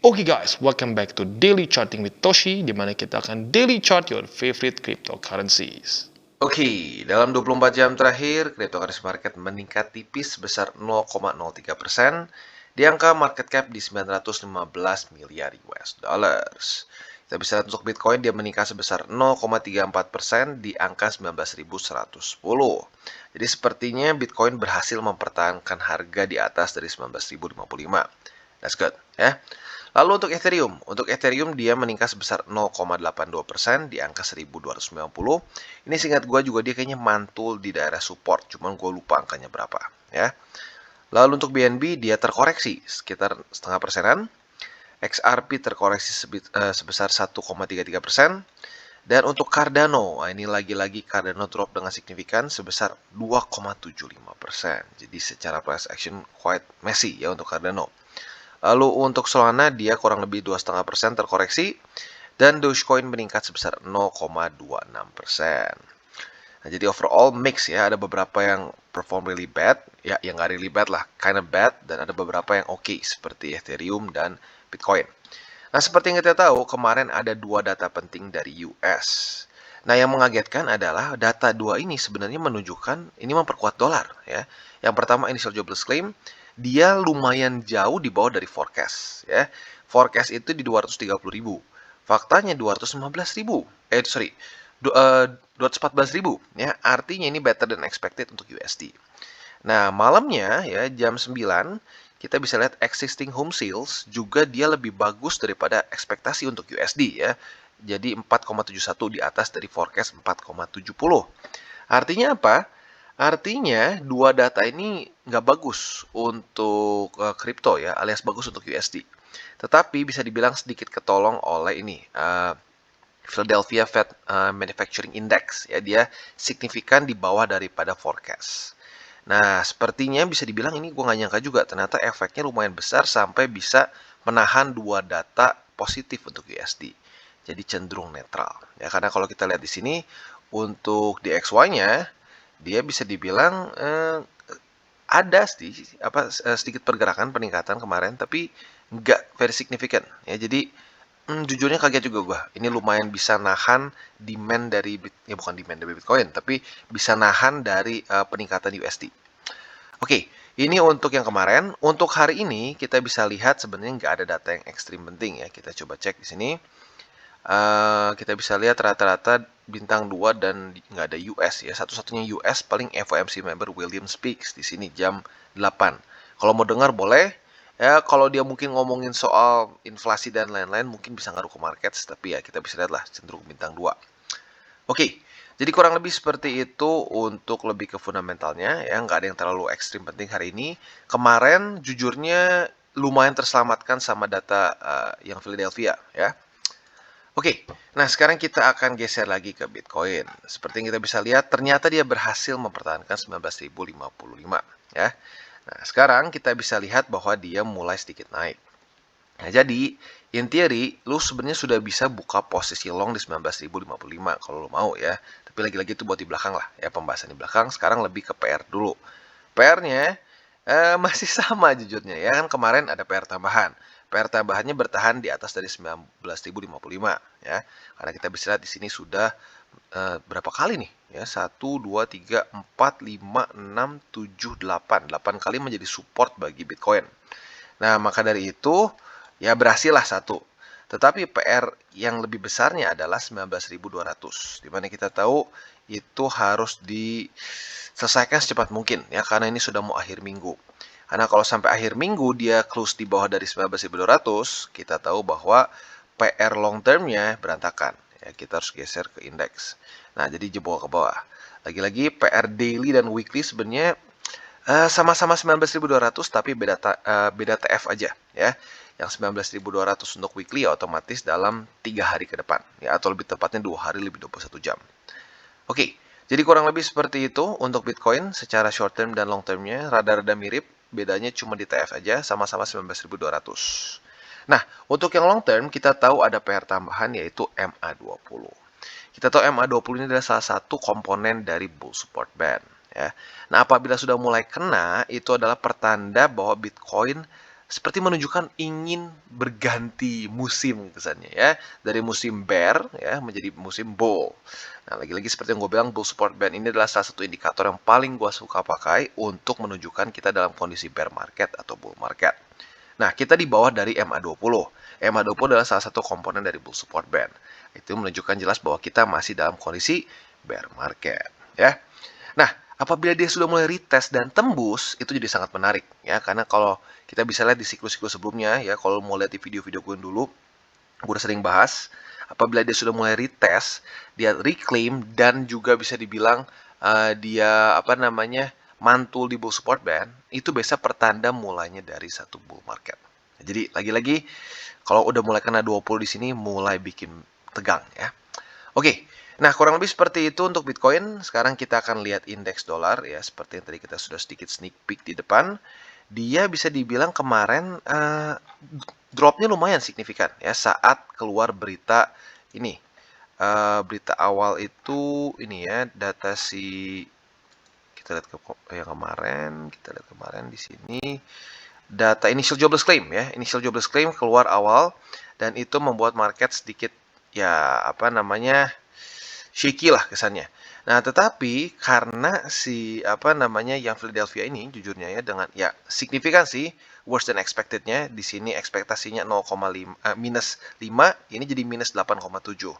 Oke guys, welcome back to Daily Charting with Toshi, di mana kita akan daily chart your favorite cryptocurrencies. Oke, dalam 24 jam terakhir, cryptocurrency market meningkat tipis sebesar 0,03% di angka market cap di 915 miliar US dollars. Kita bisa lihat untuk Bitcoin dia meningkat sebesar 0,34% di angka 19.110. Jadi sepertinya Bitcoin berhasil mempertahankan harga di atas dari 19.055. That's good, ya. Lalu untuk Ethereum dia meningkat sebesar 0,82% di angka 1290. Ini seingat gue juga dia kayaknya mantul di daerah support, cuman gue lupa angkanya berapa, ya. Lalu untuk BNB dia terkoreksi sekitar setengah persenan. XRP terkoreksi sebesar 1,33%. Dan untuk Cardano, ini lagi-lagi Cardano drop dengan signifikan sebesar 2,75%. Jadi secara price action quite messy ya untuk Cardano. Lalu untuk Solana dia kurang lebih 2,5% terkoreksi dan Dogecoin meningkat sebesar 0,26%. Nah, jadi overall mix ya, ada beberapa yang perform really bad, ya yang nggak really bad lah, kind of bad, dan ada beberapa yang oke seperti Ethereum dan Bitcoin. Nah, seperti yang kita tahu, kemarin ada dua data penting dari US. Nah, yang mengagetkan adalah data dua ini sebenarnya menunjukkan ini memperkuat dolar ya. Yang pertama initial jobless claim, dia lumayan jauh di bawah dari forecast ya. Forecast itu di 230.000. Faktanya 215.000. 214.000 ya. Artinya ini better than expected untuk USD. Nah, malamnya ya jam 9 kita bisa lihat existing home sales juga dia lebih bagus daripada ekspektasi untuk USD ya. Jadi 4,71 di atas dari forecast 4,70. Artinya apa? Artinya dua data ini nggak bagus untuk kripto ya, alias bagus untuk USD. Tetapi bisa dibilang sedikit ketolong oleh ini Philadelphia Fed Manufacturing Index ya, dia signifikan di bawah daripada forecast. Nah, sepertinya bisa dibilang ini gue nggak nyangka juga, ternyata efeknya lumayan besar sampai bisa menahan dua data positif untuk USD. Jadi cenderung netral. Ya, karena kalau kita lihat di sini, untuk DXY-nya, dia bisa dibilang ada sedikit pergerakan peningkatan kemarin, tapi nggak very significant. Ya, jadi jujurnya kaget juga gua. Ini lumayan bisa nahan demand dari ya bukan demand dari Bitcoin, tapi bisa nahan dari peningkatan USD. Oke, ini untuk yang kemarin. Untuk hari ini kita bisa lihat sebenarnya nggak ada data yang ekstrim penting ya. Kita coba cek di sini. Kita bisa lihat rata-rata bintang 2 dan nggak ada US ya. Satu-satunya US paling FOMC member William Speaks di sini jam 8. Kalau mau dengar boleh. Ya, kalau dia mungkin ngomongin soal inflasi dan lain-lain mungkin bisa ngaruh ke market, tapi ya kita bisa lihat lah cenderung bintang 2. Oke, jadi kurang lebih seperti itu untuk lebih ke fundamentalnya ya, nggak ada yang terlalu ekstrim penting hari ini. Kemarin jujurnya lumayan terselamatkan sama data yang Philadelphia ya. Oke, nah sekarang kita akan geser lagi ke Bitcoin. Seperti yang kita bisa lihat, ternyata dia berhasil mempertahankan 19.055 ya. Nah, sekarang kita bisa lihat bahwa dia mulai sedikit naik. Nah, jadi in theory lu sebenarnya sudah bisa buka posisi long di 19.055 kalau lu mau ya. Tapi lagi-lagi itu buat di belakang lah ya, pembahasan di belakang. Sekarang lebih ke PR dulu. PR-nya masih sama jujurnya ya, kan kemarin ada PR tambahan. PR tambahannya bertahan di atas dari 19.055 ya. Karena kita bisa lihat di sini sudah berapa kali nih ya, 1 2 3 4 5 6 7 8 8 kali menjadi support bagi Bitcoin. Nah, maka dari itu ya berhasil lah satu. Tetapi PR yang lebih besarnya adalah 19.200, di mana kita tahu itu harus diselesaikan secepat mungkin ya, karena ini sudah mau akhir minggu. Karena kalau sampai akhir minggu dia close di bawah dari 19.200, kita tahu bahwa PR long termnya berantakan. Ya, kita harus geser ke indeks. Nah, jadi jebol ke bawah. Lagi-lagi PR daily dan weekly sebenarnya sama-sama 19.200 tapi beda TF aja ya. Yang 19.200 untuk weekly ya otomatis dalam 3 hari ke depan ya, atau lebih tepatnya 2 hari lebih 21 jam. Oke, jadi kurang lebih seperti itu untuk Bitcoin secara short term dan long termnya rada-rada mirip, bedanya cuma di TF aja, sama-sama 19.200. Nah, untuk yang long term kita tahu ada PR tambahan yaitu MA20. Kita tahu MA20 ini adalah salah satu komponen dari bull support band ya. Nah, apabila sudah mulai kena, itu adalah pertanda bahwa Bitcoin seperti menunjukkan ingin berganti musim kesannya ya, dari musim bear ya menjadi musim bull. Nah, lagi-lagi seperti yang gue bilang, bull support band ini adalah salah satu indikator yang paling gue suka pakai untuk menunjukkan kita dalam kondisi bear market atau bull market. Nah, kita di bawah dari MA20. MA20 adalah salah satu komponen dari bull support band. Itu menunjukkan jelas bahwa kita masih dalam kondisi bear market ya. Nah, apabila dia sudah mulai retest dan tembus, itu jadi sangat menarik ya, karena kalau kita bisa lihat di siklus-siklus sebelumnya ya, kalau mau lihat di video-video gue dulu, gue udah sering bahas, apabila dia sudah mulai retest, dia reclaim dan juga bisa dibilang dia mantul di bull support band, itu biasa pertanda mulainya dari satu bull market. Jadi lagi-lagi kalau udah mulai kena 20 di sini mulai bikin tegang ya. Oke, nah kurang lebih seperti itu untuk Bitcoin. Sekarang kita akan lihat indeks dolar ya, seperti yang tadi kita sudah sedikit sneak peek di depan. Dia bisa dibilang kemarin dropnya lumayan signifikan ya saat keluar berita ini. Berita awal itu ini ya, data si kita lihat kita lihat kemarin di sini data initial jobless claim ya, initial jobless claim keluar awal dan itu membuat market sedikit ya shaky lah kesannya. Nah, tetapi karena yang Philadelphia ini jujurnya ya dengan ya signifikan sih worse than expected-nya. Di sini ekspektasinya minus 5, ini jadi minus 8,7.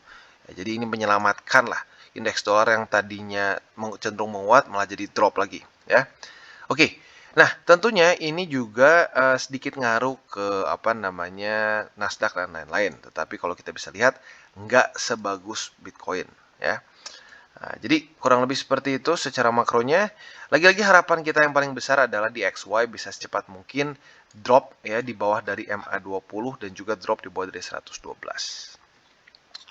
Ya, jadi ini menyelamatkan lah indeks dolar yang tadinya cenderung menguat malah jadi drop lagi ya. Oke. Nah, tentunya ini juga sedikit ngaruh ke Nasdaq dan lain-lain. Tetapi kalau kita bisa lihat nggak sebagus Bitcoin ya. Nah, jadi kurang lebih seperti itu secara makronya. Lagi-lagi harapan kita yang paling besar adalah di XY bisa secepat mungkin drop ya di bawah dari MA20 dan juga drop di bawah dari 112.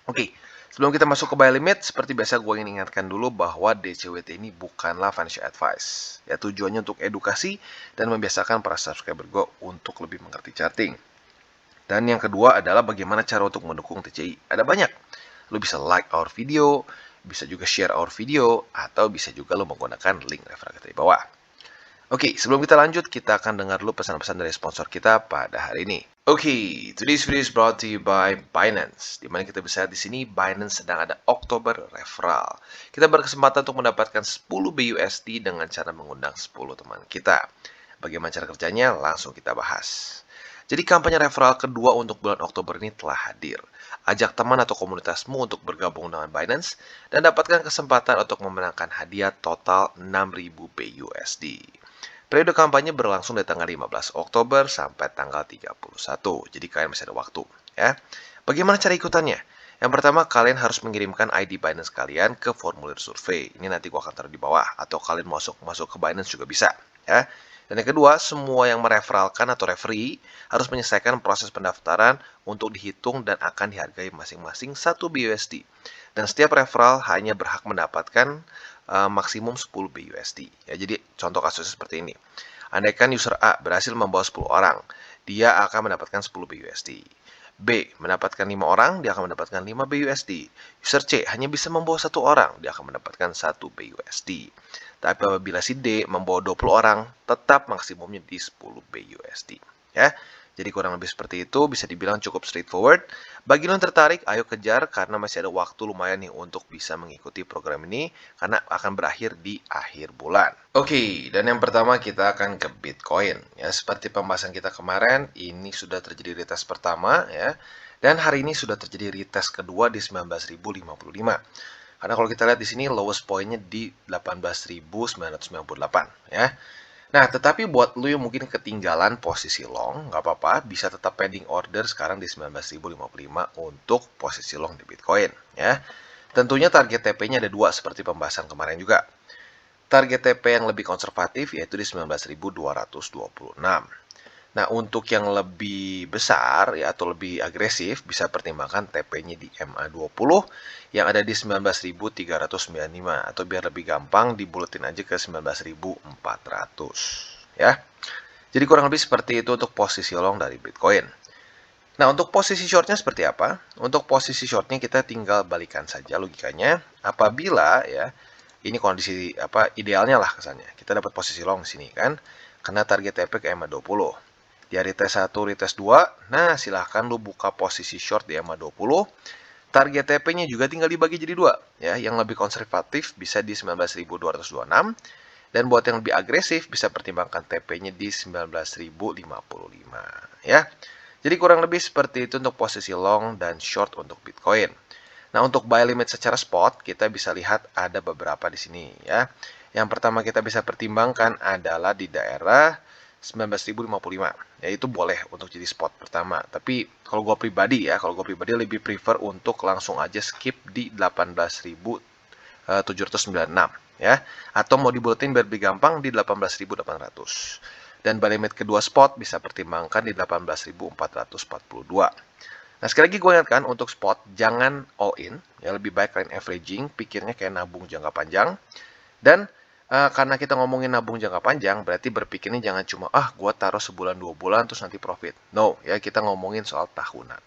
Oke, sebelum kita masuk ke buy limit, seperti biasa gue ingin ingatkan dulu bahwa DCWT ini bukanlah financial advice. Ya, tujuannya untuk edukasi dan membiasakan para subscriber gue untuk lebih mengerti charting. Dan yang kedua adalah bagaimana cara untuk mendukung TCI. Ada banyak. Lo bisa like our video, bisa juga share our video, atau bisa juga lo menggunakan link referral kita di bawah. Oke, sebelum kita lanjut, kita akan dengar dulu pesan-pesan dari sponsor kita pada hari ini. Oke, today's video is brought to you by Binance. Di mana kita bisa lihat di sini Binance sedang ada Oktober Referral. Kita berkesempatan untuk mendapatkan 10 BUSD dengan cara mengundang 10 teman kita. Bagaimana cara kerjanya? Langsung kita bahas. Jadi kampanye referral kedua untuk bulan Oktober ini telah hadir. Ajak teman atau komunitasmu untuk bergabung dengan Binance dan dapatkan kesempatan untuk memenangkan hadiah total 6.000 BUSD. Periode kampanye berlangsung dari tanggal 15 Oktober sampai tanggal 31. Jadi kalian masih ada waktu ya. Bagaimana cara ikutannya? Yang pertama, kalian harus mengirimkan ID Binance kalian ke formulir survei. Ini nanti gua akan taruh di bawah atau kalian masuk ke Binance juga bisa ya. Dan yang kedua, semua yang mereferalkan atau referee harus menyelesaikan proses pendaftaran untuk dihitung dan akan dihargai masing-masing 1 BUSD. Dan setiap referral hanya berhak mendapatkan maksimum 10 BUSD. Ya, jadi contoh kasusnya seperti ini. Andaikan user A berhasil membawa 10 orang, dia akan mendapatkan 10 BUSD. B mendapatkan 5 orang, dia akan mendapatkan 5 BUSD. User C hanya bisa membawa 1 orang, dia akan mendapatkan 1 BUSD. Tapi apabila si D membawa 20 orang, tetap maksimumnya di 10 BUSD. Ya. Jadi kurang lebih seperti itu, bisa dibilang cukup straightforward. Bagi lo yang tertarik, ayo kejar karena masih ada waktu lumayan nih untuk bisa mengikuti program ini karena akan berakhir di akhir bulan. Oke, dan yang pertama kita akan ke Bitcoin. Ya, seperti pembahasan kita kemarin, ini sudah terjadi retest pertama ya. Dan hari ini sudah terjadi retest kedua di 19.055. Karena kalau kita lihat di sini lowest point-nya di 18.998 ya. Nah, tetapi buat lu yang mungkin ketinggalan posisi long, nggak apa-apa, bisa tetap pending order sekarang di 19.055 untuk posisi long di Bitcoin, ya. Tentunya target TP-nya ada dua seperti pembahasan kemarin juga. Target TP yang lebih konservatif yaitu di 19.226. Nah, untuk yang lebih besar ya atau lebih agresif bisa pertimbangkan TP-nya di MA20 yang ada di 19.395 atau biar lebih gampang dibuletin aja ke 19.400 ya. Jadi kurang lebih seperti itu untuk posisi long dari Bitcoin. Nah, untuk posisi shortnya seperti apa? Untuk posisi shortnya kita tinggal balikan saja logikanya. Apabila ya ini kondisi idealnya lah kesannya. Kita dapat posisi long di sini kan. Karena target TP ke MA20. Dia retest 1, retest 2. Nah, silahkan lu buka posisi short di EMA 20. Target TP-nya juga tinggal dibagi jadi 2. Ya, yang lebih konservatif bisa di 19.226. Dan buat yang lebih agresif bisa pertimbangkan TP-nya di 19.055. Ya. Jadi kurang lebih seperti itu untuk posisi long dan short untuk Bitcoin. Nah, untuk buy limit secara spot, kita bisa lihat ada beberapa di sini ya. Yang pertama kita bisa pertimbangkan adalah di daerah 19.055. Ya, itu boleh untuk jadi spot pertama. Tapi kalau gue pribadi lebih prefer untuk langsung aja skip di 18.796 ya. Atau mau dibuletin biar lebih gampang di 18.800. Dan buy limit kedua spot bisa pertimbangkan di 18.442. Nah, sekali lagi gue ingatkan untuk spot, jangan all in. Ya, lebih baik kalian averaging, pikirnya kayak nabung jangka panjang. Dan karena kita ngomongin nabung jangka panjang, berarti berpikirnya jangan cuma, gue taruh sebulan 2 bulan terus nanti profit. No, ya kita ngomongin soal tahunan.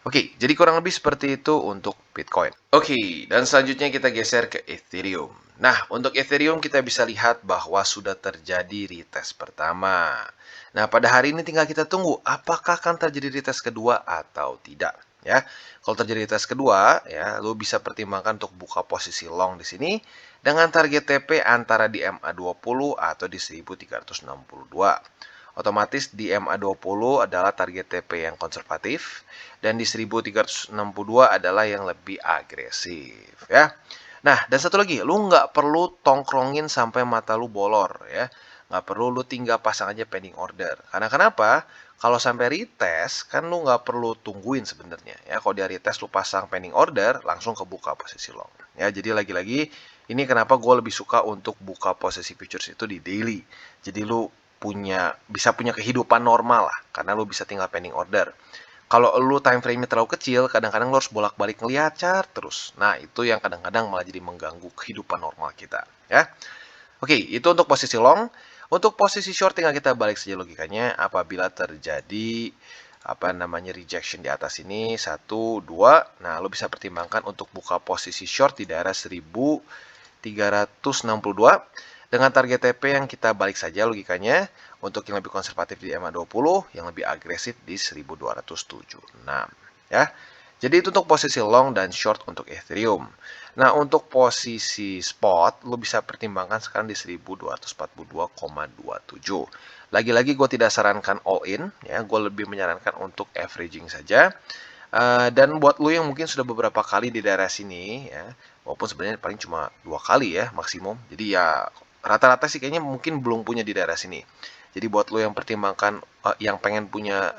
Oke, jadi kurang lebih seperti itu untuk Bitcoin. Oke, dan selanjutnya kita geser ke Ethereum. Nah, untuk Ethereum kita bisa lihat bahwa sudah terjadi retest pertama. Nah, pada hari ini tinggal kita tunggu apakah akan terjadi retest kedua atau tidak. Ya, kalau terjadi retest kedua, ya, lo bisa pertimbangkan untuk buka posisi long di sini dengan target TP antara di MA20 atau di 1362. Otomatis di MA20 adalah target TP yang konservatif dan di 1362 adalah yang lebih agresif ya. Nah, dan satu lagi, lu nggak perlu tongkrongin sampai mata lu bolor ya. Nggak perlu lu tinggal pasang aja pending order. Karena kenapa? Kalau sampai retest, kan lu nggak perlu tungguin sebenarnya ya. Kalau dia retest lu pasang pending order, langsung kebuka posisi long. Ya, jadi lagi-lagi ini kenapa gue lebih suka untuk buka posisi futures itu di daily. Jadi lu bisa punya kehidupan normal lah karena lu bisa tinggal pending order. Kalau lu time frame-nya terlalu kecil, kadang-kadang lu harus bolak-balik ngeliat chart terus. Nah, itu yang kadang-kadang malah jadi mengganggu kehidupan normal kita, ya. Oke, itu untuk posisi long. Untuk posisi short tinggal kita balik saja logikanya apabila terjadi rejection di atas ini 1 2. Nah, lu bisa pertimbangkan untuk buka posisi short di daerah 1362 dengan target TP yang kita balik saja logikanya untuk yang lebih konservatif di EMA20, yang lebih agresif di 1276 ya. Jadi itu untuk posisi long dan short untuk Ethereum. Nah, untuk posisi spot lo bisa pertimbangkan sekarang di 1242,27. Lagi-lagi gue tidak sarankan all in ya, gue lebih menyarankan untuk averaging saja. Dan buat lo yang mungkin sudah beberapa kali di daerah sini ya, walaupun sebenarnya paling cuma 2 kali ya maksimum. Jadi ya rata-rata sih kayaknya mungkin belum punya di daerah sini. Jadi buat lo yang pertimbangkan yang pengen punya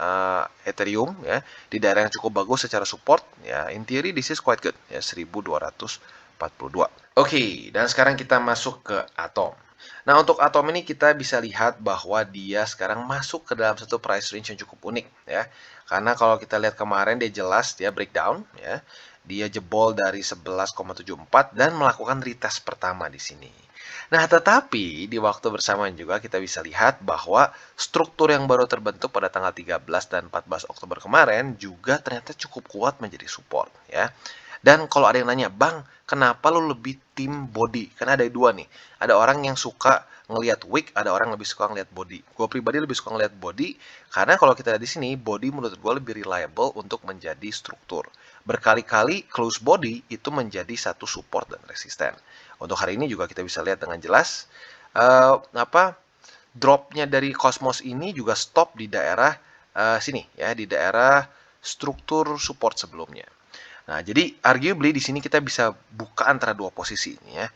Ethereum ya di daerah yang cukup bagus secara support ya, in theory this is quite good ya 1242. Oke, dan sekarang kita masuk ke Atom. Nah, untuk Atom ini kita bisa lihat bahwa dia sekarang masuk ke dalam satu price range yang cukup unik ya. Karena kalau kita lihat kemarin dia jelas dia breakdown ya. Dia jebol dari 11,74 dan melakukan retest pertama di sini. Nah, tetapi di waktu bersamaan juga kita bisa lihat bahwa struktur yang baru terbentuk pada tanggal 13 dan 14 Oktober kemarin juga ternyata cukup kuat menjadi support ya. Dan kalau ada yang nanya, "Bang, kenapa lu lebih tim body?" Karena ada dua nih. Ada orang yang suka ngelihat wick, ada orang yang lebih suka ngelihat body. Gue pribadi lebih suka ngelihat body karena kalau kita lihat di sini, body menurut gue lebih reliable untuk menjadi struktur. Berkali-kali close body itu menjadi satu support dan resisten. Untuk hari ini juga kita bisa lihat dengan jelas dropnya dari Cosmos ini juga stop di daerah sini ya, di daerah struktur support sebelumnya. Nah, jadi arguably di sini kita bisa buka antara dua posisi ini ya.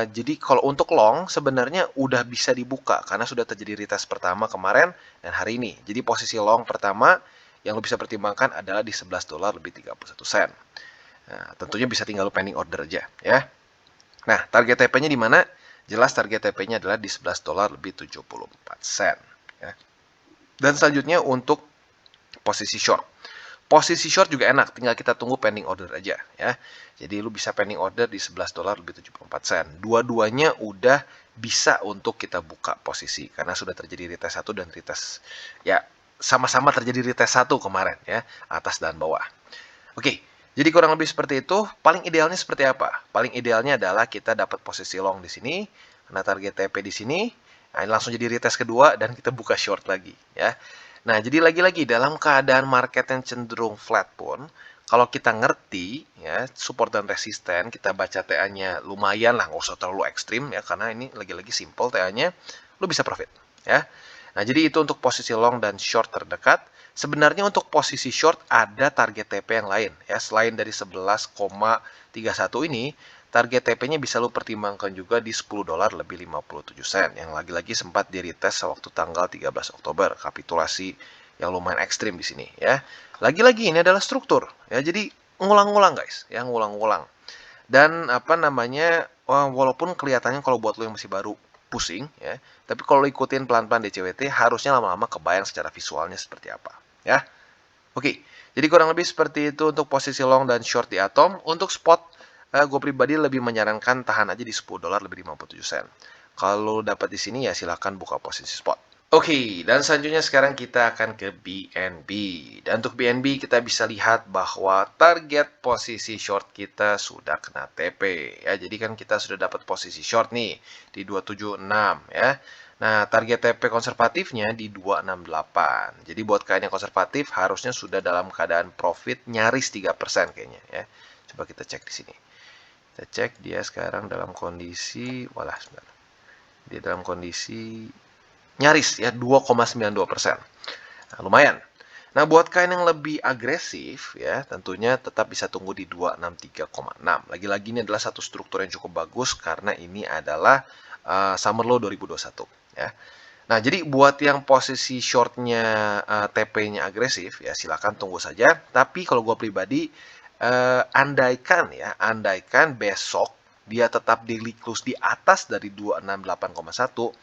Jadi kalau untuk long sebenarnya udah bisa dibuka karena sudah terjadi retest pertama kemarin dan hari ini. Jadi posisi long pertama yang lo bisa pertimbangkan adalah di $11 lebih 31 sen. Nah, tentunya bisa tinggal lo pending order aja ya. Nah, target TP-nya di mana? Jelas target TP-nya adalah di $11 lebih 74 sen ya. Dan selanjutnya untuk posisi short. Posisi short juga enak, tinggal kita tunggu pending order aja ya. Jadi lu bisa pending order di $11 lebih 74 sen. Dua-duanya udah bisa untuk kita buka posisi karena sudah terjadi retest 1 dan retest ya sama-sama terjadi retest 1 kemarin ya, atas dan bawah. Oke, jadi kurang lebih seperti itu. Paling idealnya seperti apa? Paling idealnya adalah kita dapat posisi long di sini, karena target TP di sini Nah, ini langsung jadi retest kedua dan kita buka short lagi ya. Nah, jadi lagi-lagi dalam keadaan market yang cenderung flat pun, kalau kita ngerti ya support dan resisten, kita baca TA-nya lumayan lah, nggak usah terlalu ekstrim ya, karena ini lagi-lagi simple TA-nya, lu bisa profit ya. Nah, jadi itu untuk posisi long dan short terdekat. Sebenarnya untuk posisi short ada target TP yang lain ya, selain dari 11,31 ini, target TP-nya bisa lu pertimbangkan juga di 10 dolar lebih 57 sen yang lagi-lagi sempat di retest waktu tanggal 13 Oktober, kapitulasi yang lumayan ekstrim di sini ya. Lagi-lagi ini adalah struktur ya, jadi ngulang-ngulang guys, ya ngulang-ngulang. Dan apa namanya, walaupun kelihatannya kalau buat lo yang masih baru pusing ya, tapi kalau lo ikutin pelan-pelan DCWT harusnya lama-lama kebayang secara visualnya seperti apa ya. Oke, jadi kurang lebih seperti itu untuk posisi long dan short di Atom. Untuk spot, gue pribadi lebih menyarankan tahan aja di 10 dolar lebih 57 sen. Kalau dapat di sini ya silahkan buka posisi spot. Oke, dan selanjutnya sekarang kita akan ke BNB. Dan untuk BNB kita bisa lihat bahwa target posisi short kita sudah kena TP ya. Jadi kan kita sudah dapat posisi short nih di 276 ya. Nah, target TP konservatifnya di 268. Jadi buat kalian yang konservatif harusnya sudah dalam keadaan profit nyaris 3% kayaknya ya. Coba kita cek di sini. Kita cek dia sekarang dalam kondisi, walah sebentar. Dia dalam kondisi nyaris ya 2,92%. Nah, lumayan. Nah, buat kalian yang lebih agresif ya, tentunya tetap bisa tunggu di 263,6. Lagi-lagi ini adalah satu struktur yang cukup bagus karena ini adalah summer low 2021 ya. Nah, jadi buat yang posisi shortnya TP-nya agresif ya silakan tunggu saja. Tapi kalau gue pribadi andaikan besok dia tetap daily close di atas dari 268,1,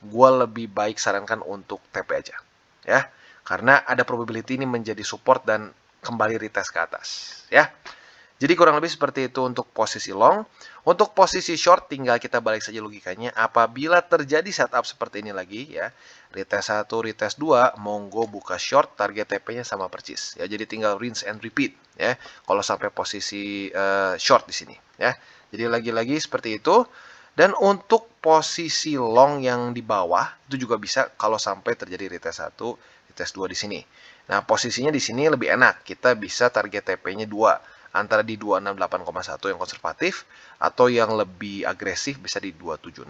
gue lebih baik sarankan untuk TP aja ya, karena ada probability ini menjadi support dan kembali retest ke atas ya. Jadi kurang lebih seperti itu untuk posisi long. Untuk posisi short tinggal kita balik saja logikanya, apabila terjadi setup seperti ini lagi ya, retest 1, retest 2, monggo buka short, target TP-nya sama persis ya. Jadi tinggal rinse and repeat ya kalau sampai posisi short di sini ya. Jadi lagi-lagi seperti itu. Dan untuk posisi long yang di bawah itu juga bisa kalau sampai terjadi retest 1, retest 2 di sini. Nah, posisinya di sini lebih enak. Kita bisa target TP-nya 2, antara di 268,1 yang konservatif atau yang lebih agresif bisa di 276,1.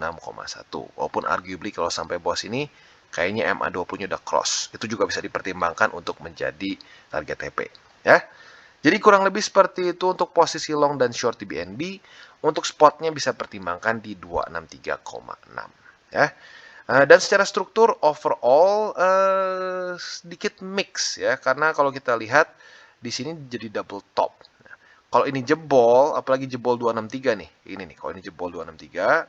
Walaupun arguably kalau sampai bawah sini kayaknya MA20-nya udah cross. Itu juga bisa dipertimbangkan untuk menjadi target TP, ya. Jadi kurang lebih seperti itu untuk posisi long dan short di BNB. Untuk spotnya bisa pertimbangkan di 263,6 ya. Dan secara struktur overall sedikit mix ya, karena kalau kita lihat di sini jadi double top. Kalau ini jebol, apalagi jebol 263 nih. Ini nih, kalau ini jebol 263,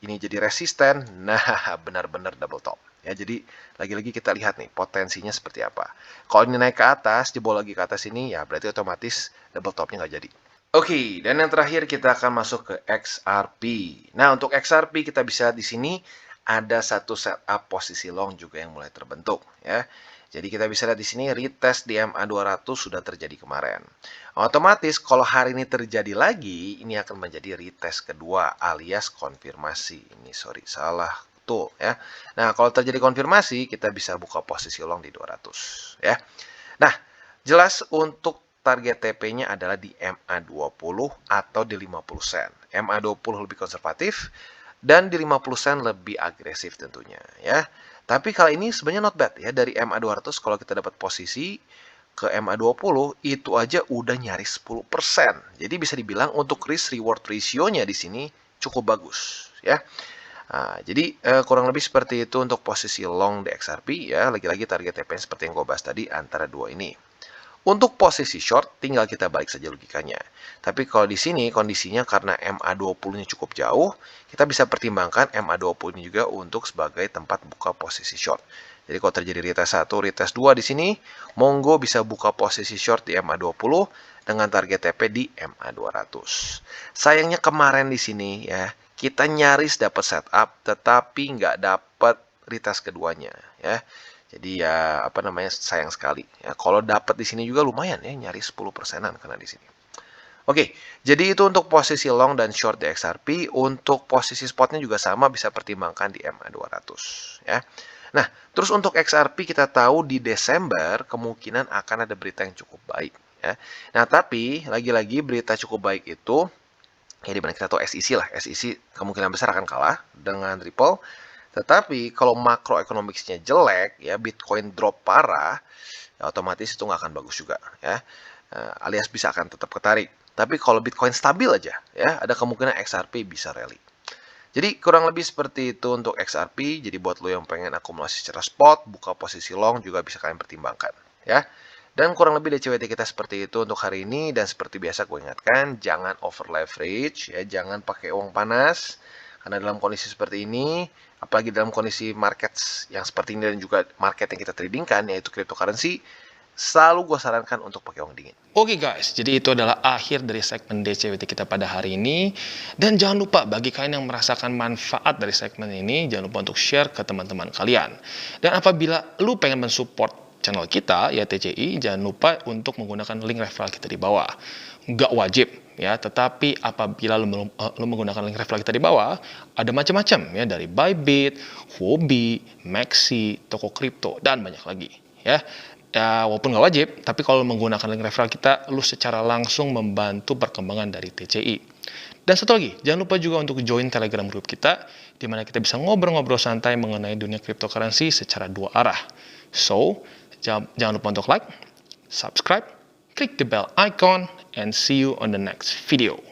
ini jadi resisten. Nah, benar-benar double top. Ya, jadi lagi-lagi kita lihat nih potensinya seperti apa. Kalau ini naik ke atas, jebol lagi ke atas ini, ya berarti otomatis double topnya nggak jadi. Oke, dan yang terakhir kita akan masuk ke XRP. Nah, untuk XRP kita bisa di sini ada satu setup posisi long juga yang mulai terbentuk ya. Jadi kita bisa lihat di sini retest di MA200 sudah terjadi kemarin. Otomatis kalau hari ini terjadi lagi, ini akan menjadi retest kedua alias konfirmasi. Ini sorry, salah tuh ya. Nah, kalau terjadi konfirmasi, kita bisa buka posisi long di 200 ya. Nah, jelas untuk target TP-nya adalah di MA20 atau di 50 sen. MA20 lebih konservatif dan di 50 sen lebih agresif tentunya ya. Tapi kali ini sebenarnya not bad ya, dari MA200 kalau kita dapat posisi ke MA20 itu aja udah nyaris 10%. Jadi bisa dibilang untuk risk reward ratio-nya di sini cukup bagus ya. Nah, jadi kurang lebih seperti itu untuk posisi long di XRP ya. Lagi-lagi target TP seperti yang gue bahas tadi antara dua ini. Untuk posisi short, tinggal kita balik saja logikanya. Tapi kalau di sini kondisinya karena MA20-nya cukup jauh, kita bisa pertimbangkan MA20 ini juga untuk sebagai tempat buka posisi short. Jadi kalau terjadi retest 1, retest 2 di sini, monggo bisa buka posisi short di MA20 dengan target TP di MA200. Sayangnya kemarin di sini ya, kita nyaris dapat setup, tetapi nggak dapat retest keduanya ya. Jadi ya sayang sekali. Ya, kalau dapat di sini juga lumayan ya, nyaris 10%-an karena di sini. Oke, jadi itu untuk posisi long dan short di XRP. Untuk posisi spotnya juga sama, bisa pertimbangkan di MA200 ya. Nah, terus untuk XRP kita tahu di Desember kemungkinan akan ada berita yang cukup baik ya. Nah, tapi lagi-lagi berita cukup baik itu ya dimana kita tahu SEC lah. SEC kemungkinan besar akan kalah dengan Ripple. Tetapi kalau makroekonomiknya jelek ya, Bitcoin drop parah, ya otomatis itu nggak akan bagus juga ya. Alias bisa akan tetap ketarik. Tapi kalau Bitcoin stabil aja ya, ada kemungkinan XRP bisa rally. Jadi kurang lebih seperti itu untuk XRP. Jadi buat lo yang pengen akumulasi secara spot, buka posisi long juga bisa kalian pertimbangkan ya. Dan kurang lebih DCWT kita seperti itu untuk hari ini. Dan seperti biasa gue ingatkan, jangan over leverage ya, jangan pakai uang panas. Karena dalam kondisi seperti ini, apalagi dalam kondisi market yang seperti ini dan juga market yang kita tradingkan, yaitu cryptocurrency, selalu gue sarankan untuk pakai uang dingin. Oke guys, jadi itu adalah akhir dari segmen DCWT kita pada hari ini. Dan jangan lupa bagi kalian yang merasakan manfaat dari segmen ini, jangan lupa untuk share ke teman-teman kalian. Dan apabila lu pengen mensupport channel kita, ya TCI, jangan lupa untuk menggunakan link referral kita di bawah. Nggak wajib ya, tetapi apabila lu menggunakan link referral kita di bawah, ada macam-macam ya, dari Bybit, Huobi, Maxi, toko kripto, dan banyak lagi ya. Ya, walaupun nggak wajib, tapi kalau menggunakan link referral kita, lu secara langsung membantu perkembangan dari TCI. Dan satu lagi, jangan lupa juga untuk join Telegram group kita, di mana kita bisa ngobrol-ngobrol santai mengenai dunia cryptocurrency secara dua arah. So, jangan lupa untuk like, subscribe, click the bell icon, and see you on the next video.